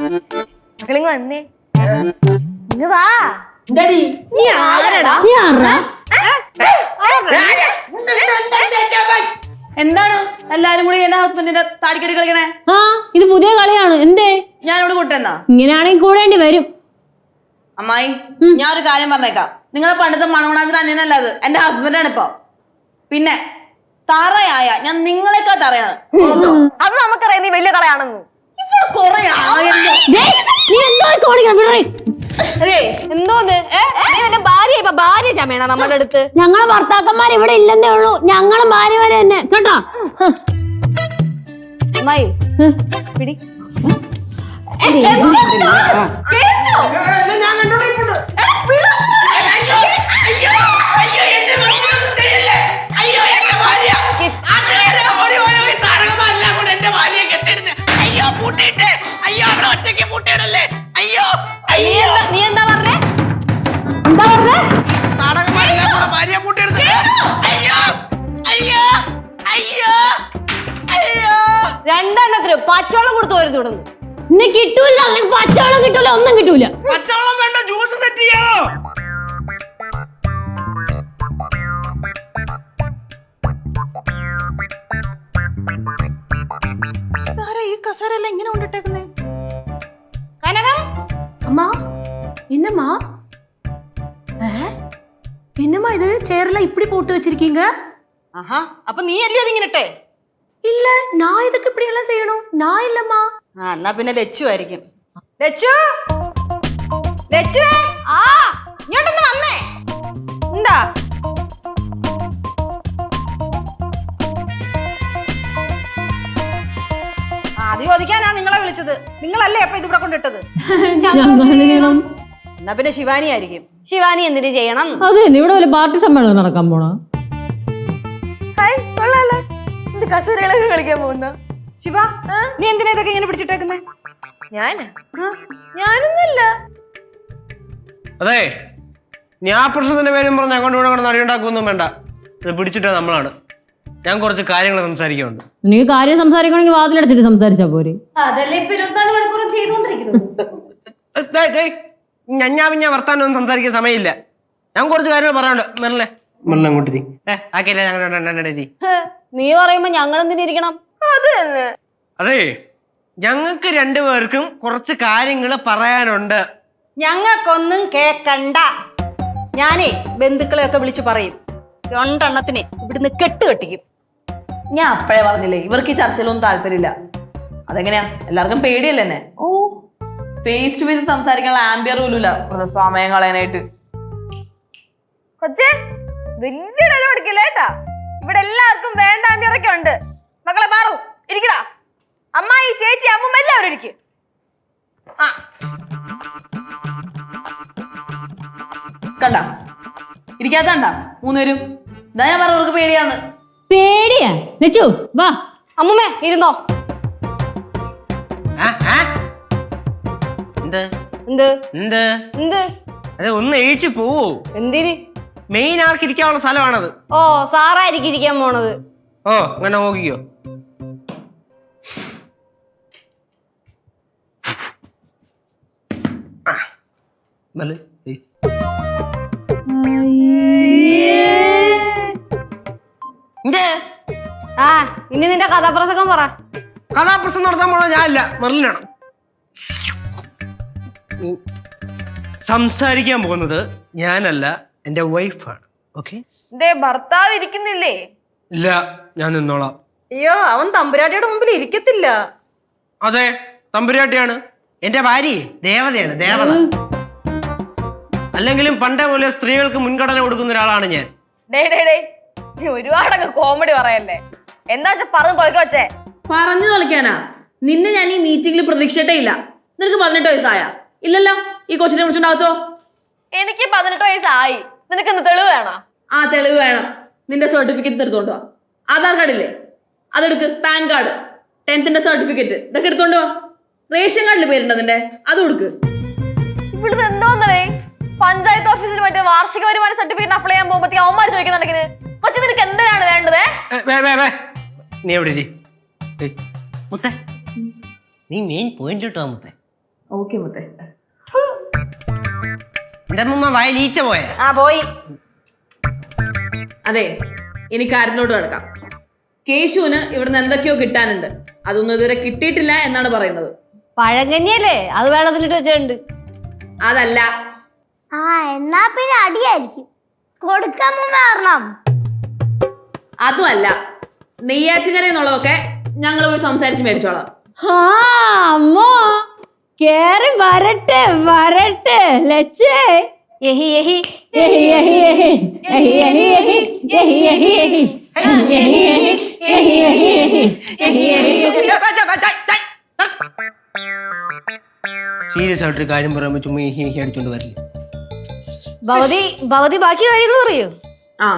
മക്കളിങ് വന്നേ, ഇങ്ങ് വാ. നീ ആരടാ? എന്താണ് എല്ലാരും കൂടി എന്റെ ഹസ്ബൻഡിന്റെ താടിക്കടി കളിക്കണേ? ആ ഇത് പുതിയ കളിയാണ്. എന്തേ ഞാനിവിടെ കൂട്ടെന്നാ? ഇങ്ങനെയാണെങ്കിൽ കൂടേണ്ടി വരും. അമ്മായി, ഞാൻ ഒരു കാര്യം പറഞ്ഞേക്കാം. നിങ്ങളെ പണ്ടത്തെ മണവണാഞ്ചിന് അന്യനല്ല, അത് എന്റെ ഹസ്ബൻഡാണ് ഇപ്പൊ. പിന്നെ തറയായ ഞാൻ നിങ്ങളെക്കാ തറയാണ്. അത് നമുക്കറിയാം നീ വലിയ കളയാണെന്ന്. ഇവിടെ കൊറേ എന്തോന്ന് നീ വല്ല ഭാര്യ ചമയണ നമ്മുടെ അടുത്ത്? ഞങ്ങളെ ഭർത്താക്കന്മാർ ഇവിടെ ഇല്ലെന്നേ ഉള്ളൂ. ഞങ്ങളും ഭാര്യമാര് തന്നെ കേട്ടോ. അമ്മായി പിടി. നീ എന്താ പറഞ്ഞേ? രണ്ടെണ്ണത്തിന് പച്ചവെള്ളം കൊടുത്തു വരുന്നു ഇവിടുന്ന്. ഇന്ന് കിട്ടൂല, അല്ലെങ്കിൽ പച്ചവെള്ളം കിട്ടൂല, ഒന്നും കിട്ടൂല. പച്ചവെള്ളം വേണ്ട, ജ്യൂസ് സെറ്റ് ചെയ്യാമോ? ഈ കസേരയെല്ലാം ഇങ്ങനെ കൊണ്ടിട്ടേക്കുന്നേ? കനകം அம்மா என்னம்மா என்னம்மா இது சேர்ல இப்படி போட்டு வச்சிருக்கீங்க? ആഹാ, അപ്പൊ നീ അല്ലയോ ഇതിങ്ങനട്ടെ? இல்ல நான் இதுக்கு இப்படி எல்லாம் செய்யணும். நான் இல்லம்மா. എന്നാ പിന്നെ ലച്ചു ആയിരിക്കും. ലച്ചു, ലച്ചു, ആ ഇങ്ങോട്ടൊന്ന് വന്നേ. എന്താ ആദ്യം ഒതുക്കാനാ നിങ്ങളെ വിളിച്ചത്. നിങ്ങളല്ലേ അപ്പൊ ഇതിവിടെ കൊണ്ടിട്ടത്? എന്നാ പിന്നെ ശിവാനി ആയിരിക്കും. ശിവാനി എന്തിനു ചെയ്യണം? അത് തന്നെ, ഇവിടെ വല്ല പാർട്ടി സമ്മേളനം നടക്കാൻ പോണ. കസേരകളൊക്കെ കളിക്കാൻ പോകുന്ന ശിവ, നീ എന്തിനാ ഇതൊക്കെ ഇങ്ങനെ പിടിച്ചിട്ടേക്കുന്നേ? ഞാനൊന്നുമില്ല. അതെ, ഞാൻ പ്രശ്നത്തിന്റെ പേരും പറഞ്ഞ് അങ്ങോട്ട് ഇവിടെ നടിയുണ്ടാക്കൊന്നും വേണ്ട. ഇത് പിടിച്ചിട്ടാ നമ്മളാണ്. ഞാൻ കുറച്ച് കാര്യങ്ങൾ സംസാരിക്കുന്നുണ്ട്. നീ കാര്യം സംസാരിക്കണമെങ്കിൽ വാതിലെടുത്തിട്ട് സംസാരിച്ചാ പോരെ? അതല്ലേ ഇപ്പൊ 24 മണിക്കൂറും ചെയ്തോണ്ടിരിക്കുന്നത്. ഞാൻ വർത്താനൊന്നും സംസാരിക്കാൻ സമയമില്ല. ഞാൻ കുറച്ച് കാര്യങ്ങൾ പറയാനുണ്ട്. മെല്ലെ അങ്ങോട്ടിരി. നീ പറയുമ്പോ ഞങ്ങൾ എന്തിനിരിക്കണം? അത് തന്നെ. അതെ, ഞങ്ങൾക്ക് രണ്ടുപേർക്കും കുറച്ച് കാര്യങ്ങൾ പറയാനുണ്ട്. ഞങ്ങൾക്കൊന്നും കേക്കണ്ട. ഞാനേ ബന്ധുക്കളെയൊക്കെ വിളിച്ചു പറയും. രണ്ടെണ്ണത്തിനെ ഇവിടുന്ന് കെട്ടുകെട്ടിക്കും. ഞാൻ അപ്പഴേ പറഞ്ഞില്ലേ, ഇവർക്ക് ഈ ചർച്ചയിലൊന്നും താല്പര്യമില്ല. അതെങ്ങനെയാ, എല്ലാവർക്കും പേടിയല്ലേ എന്നെ? ഫേസ് ടു ഫേസ് സംസാരിക്കാനുള്ള ആംബിയർ പോലുമില്ല സമയം കളയാനായിട്ട്. കൊച്ചേ, വലിയ ഡയലോഗ് അടിക്കില്ല കേട്ടാ. ഇവിടെ എല്ലാവർക്കും വേണ്ട ആംബിയറൊക്കെ ഉണ്ട്. മക്കളെ മാറൂ, ഇരിക്കടാ. അമ്മായി, ചേച്ചി, അമ്മ എല്ലാവരും ഇരിക്കും. കണ്ട ഇരിക്കാത്ത കണ്ട മൂന്നുപേരും. ഇതാ ഞാൻ പറഞ്ഞവർക്ക് പേടിയാന്ന്. പേടിയാ ലച്ചു? വാ അമ്മുമ്മേ ഇരുന്നോ. അതെ, ഒന്ന് എഴുതിച്ചു പോവോ? എന്തിന്? മെയിൻ ആർക്ക് ഇരിക്കാനുള്ള സ്ഥലമാണത്. ഓ, സാറായിരിക്കും ഇരിക്കാൻ പോണത്. ഓ, അങ്ങനെ നോക്കിക്കോ. ആ, ഇനി നിന്റെ കഥാപ്രസംഗം പറ. കഥാപ്രസംഗം നടത്താൻ പോണ ഞാനില്ല, മെർലിനാണ്. സംസാരിക്കാൻ പോകുന്നത് ഞാനല്ല, എന്റെ വൈഫാണ്. ഓക്കെ? ഭർത്താവ് ഇരിക്കുന്നില്ലേ? ഇല്ല, ഞാൻ നിന്നോളാം. അയ്യോ, അവൻ തമ്പുരാട്ടിയുടെ മുമ്പിൽ ഇരിക്കത്തില്ല. അതെ, തമ്പുരാട്ടിയാണ്. എന്റെ ഭാര്യ ദേവതയാണ്, ദേവത. അല്ലെങ്കിലും പണ്ടേ പോലെ സ്ത്രീകൾക്ക് മുൻഗണന കൊടുക്കുന്ന ഒരാളാണ് ഞാൻ. നീ ഒരുപാടൊക്കെ കോമഡി പറയല്ലേ. എന്താ വെച്ചാ പറഞ്ഞു തൊലക്ക വെച്ചേ. പറഞ്ഞു തൊലക്കാനാ? നിന്നെ ഞാൻ ഈ മീറ്റിംഗിൽ പ്രതീക്ഷിച്ചിട്ടേ ഇല്ല. നിനക്ക് 18 വയസ്സായ? ഇല്ലല്ലോ. ഈ കൊച്ചിനെ വിളിച്ചിട്ടുണ്ടാവത്തോ? എനിക്ക് 18 വയസ്സായി. നിനക്ക് എന്ത് തെളിവ് വേണോ? ആ തെളിവ് വേണം. നിന്റെ സർട്ടിഫിക്കറ്റ് എടുത്തോണ്ട് വാ. ആധാർ കാർഡ് ഇല്ലേ, അതെടുക്ക്. പാൻ കാർഡ്, 10th സർട്ടിഫിക്കറ്റ്, ഇതൊക്കെ എടുത്തോണ്ട് വാ. റേഷൻ കാർഡിൽ പേരുണ്ട് അതിന്റെ, അത് കൊടുക്ക്. ഇവിടുന്ന് എന്തോന്നേ, പഞ്ചായത്ത് ഓഫീസിൽ മറ്റേ വാർഷിക വരുമാന സർട്ടിഫിക്കറ്റ് അപ്ലൈ ചെയ്യാൻ പോകുമ്പോഴത്തേക്ക് അവന്മാർ ചോദിക്കുന്നുണ്ടെങ്കിൽ കൊച്ചു നിനക്ക് എന്തിനാണ് വേണ്ടത്? നീ എവിടെ മുത്തേ, നീ മെയിൻ പോയിന്റ് കിട്ടുവാ മുത്തേ. ഓക്കെ മുത്തേ. എന്റെ അമ്മൂമ്മ വയലീച്ച പോയ ആ പോയി. അതെ, ഇനി കാര്യത്തിലോട്ട് കിടക്കാം. കേശുവിന് ഇവിടുന്ന് എന്തൊക്കെയോ കിട്ടാനുണ്ട്. അതൊന്നും ഇതുവരെ കിട്ടിയിട്ടില്ല എന്നാണ് പറയുന്നത്. പഴങ്കഞ്ഞിയല്ലേ, അത് വെള്ളത്തിലിട്ട് വെച്ചിട്ടുണ്ട്. അതല്ല, ആ എന്നാ പിന്നെ അടിയായിരിക്കും. കൊടുക്കാൻ കാരണം അതുമല്ല, നെയ്യാറ്റിൻകര എന്നുള്ളതൊക്കെ ഞങ്ങൾ പോയി സംസാരിച്ച് മേടിച്ചോളാം. ആ അമ്മോ കേറി വരട്ടെ വരട്ടെ ലച്ചേ. യഹി യഹി യഹി യഹി യഹി യഹി യഹി യഹി യഹി യഹി യഹി യഹി യഹി യഹി സീരിയസ് ആയിട്ടൊരു കാര്യം പറയുമ്പോ ചുമ്മാ അടിച്ചോണ്ട് വരില്ല. ഭഗവതി ബാക്കി കാര്യങ്ങൾ പറയൂ. ആ